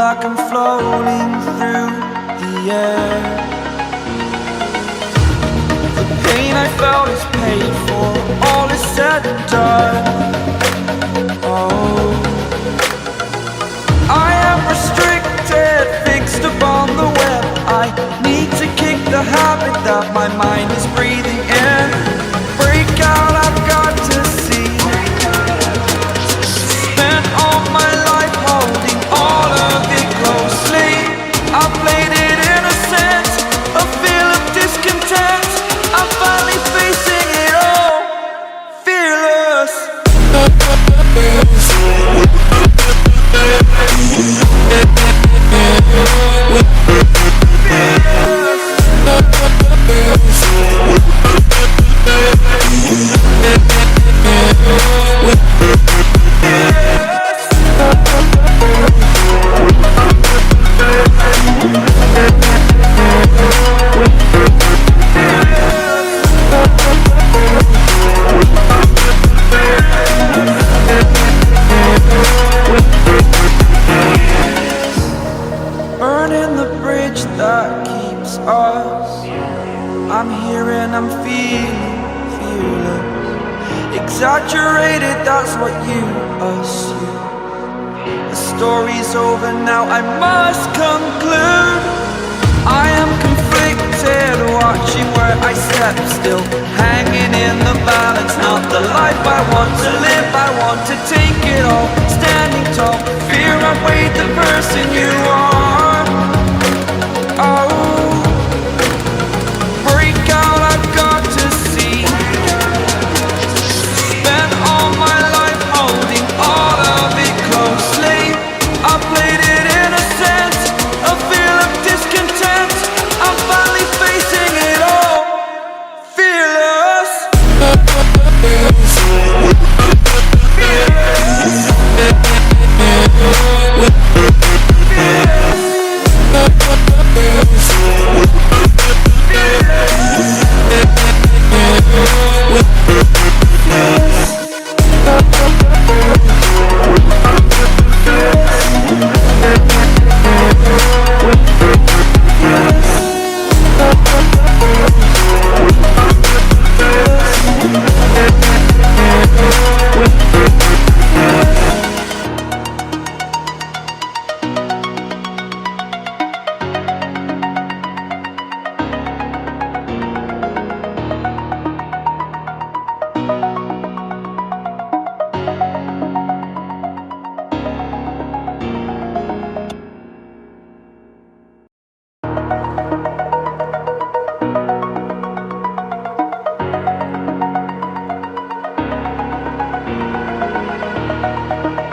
like I'm floating through the air. The pain I felt is paid for, all is said and done. Oh, I am restricted, fixed upon the web. I need to kick the habit that my mind is breathing in. Break out, I've got to see. Spent all my life holding all of it closely. I played it innocent, a feel of discontent. I'm finally facing it all, fearless. Burning the bridge that keeps us. I'm here and I'm feeling fearless. Exaggerated, that's what you assume. The story's over now, I must conclude. I am conflicted, watching where I step still, hanging in the balance. Not the life I want to live, I want to take it all. Standing tall, fear outweighed the person you are. Oh, break out, I've got to see. Spent all my life holding all of it closely. I played it innocent, a feel of discontent. I'm finally facing it all, fearless.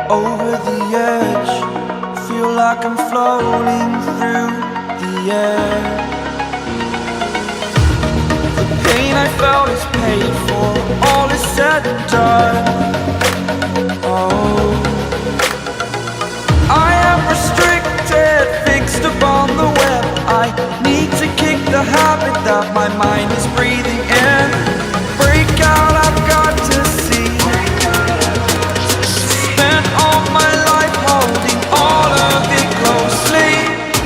Over the edge, feel like I'm floating through the air. The pain I felt is paid for, all is said and done. Oh, I am restricted, fixed upon the web. I need to kick the habit that my mind is breathing in. Break out, I've got to see. Spent all my life holding all of it closely.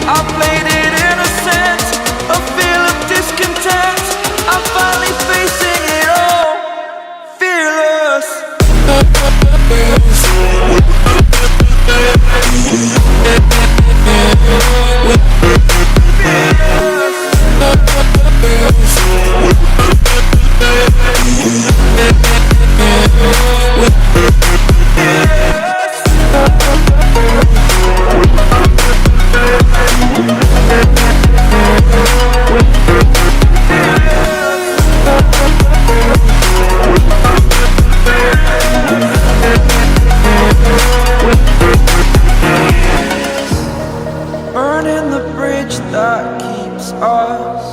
I played it innocent, a feel of discontent. I'm finally facing it all, fearless. Burning the bridge that keeps us.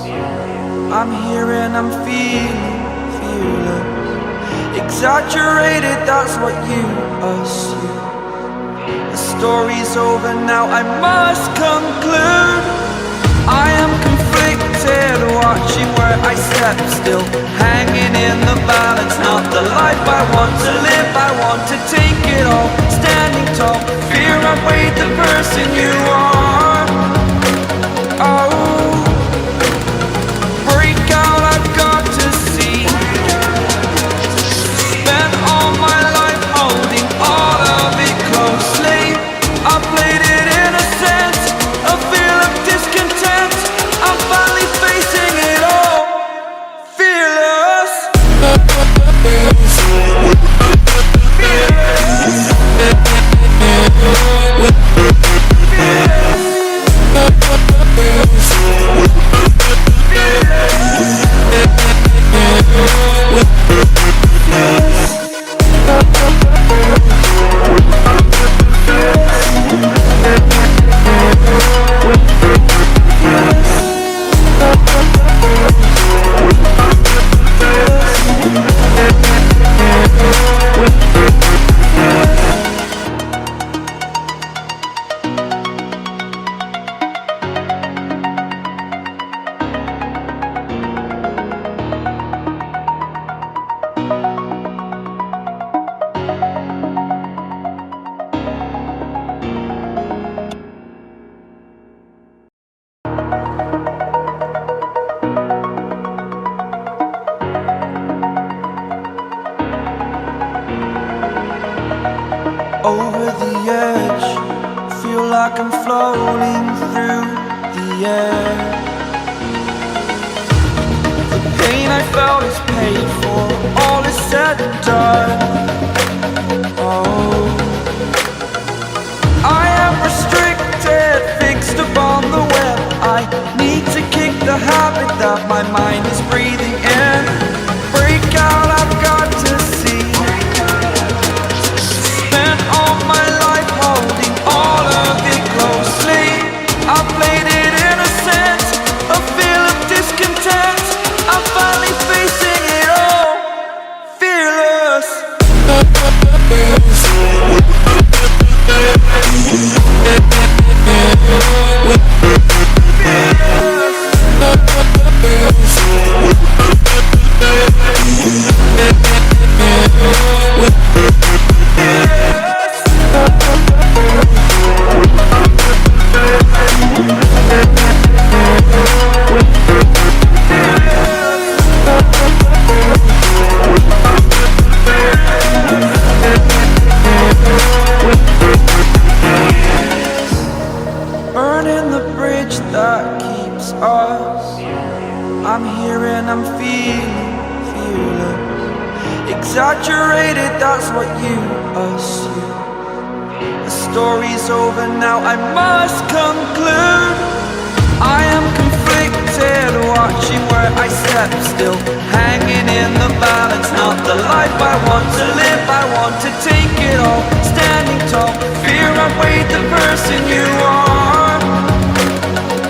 I'm here and I'm feeling fearless. Exaggerated, that's what you assume. The story's over now, I must conclude. I am conflicted, watching where I step still, hanging in the balance. Not the life I want to live, I want to take it all. Standing tall, fear outweighed the person you are. air. The pain I felt is paid for, all is said and done. Oh, I am restricted, fixed upon the web. I need to kick the habit that my mind is breathing in. Break out, I've got to see. Spent all my life holding all of it closely. I played it innocent, a feel of discontent. I'm finally facing it all, fearless. Burning the bridge that keeps us. I'm here and I'm feeling fearless. Exaggerated, that's what you assume. The story's over now, I must conclude. I am conflicted, watching where I step still, hanging in the balance. Not the life I want to live, I want to take it all. Standing tall, fear outweighed the person you are.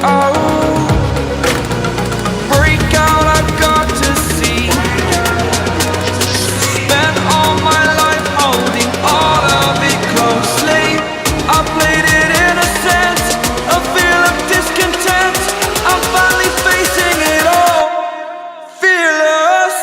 Oh, break out, I've got to see. Spent all my life holding all of it closely. I played it innocent, a feel of discontent. I'm finally facing it all, fearless.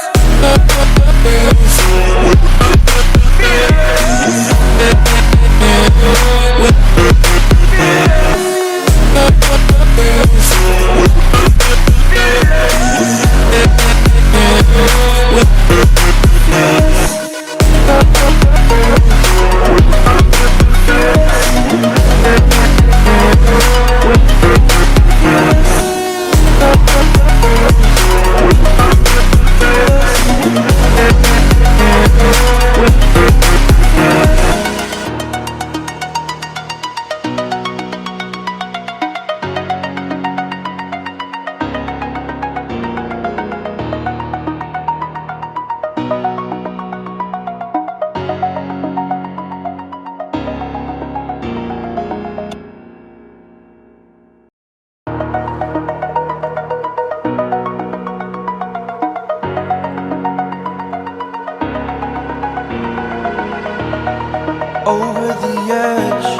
Over the edge,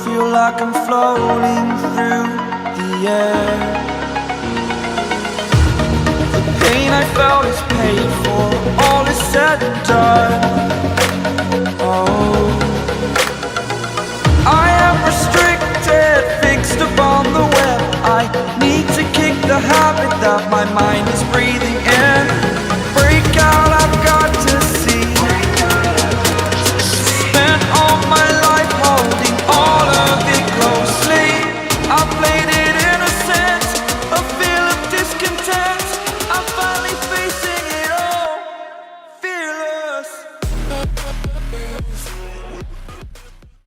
feel like I'm floating through the air. The pain I felt is paid for, all is said and done. Oh, I am restricted, fixed upon the web. I need to kick the habit that my mind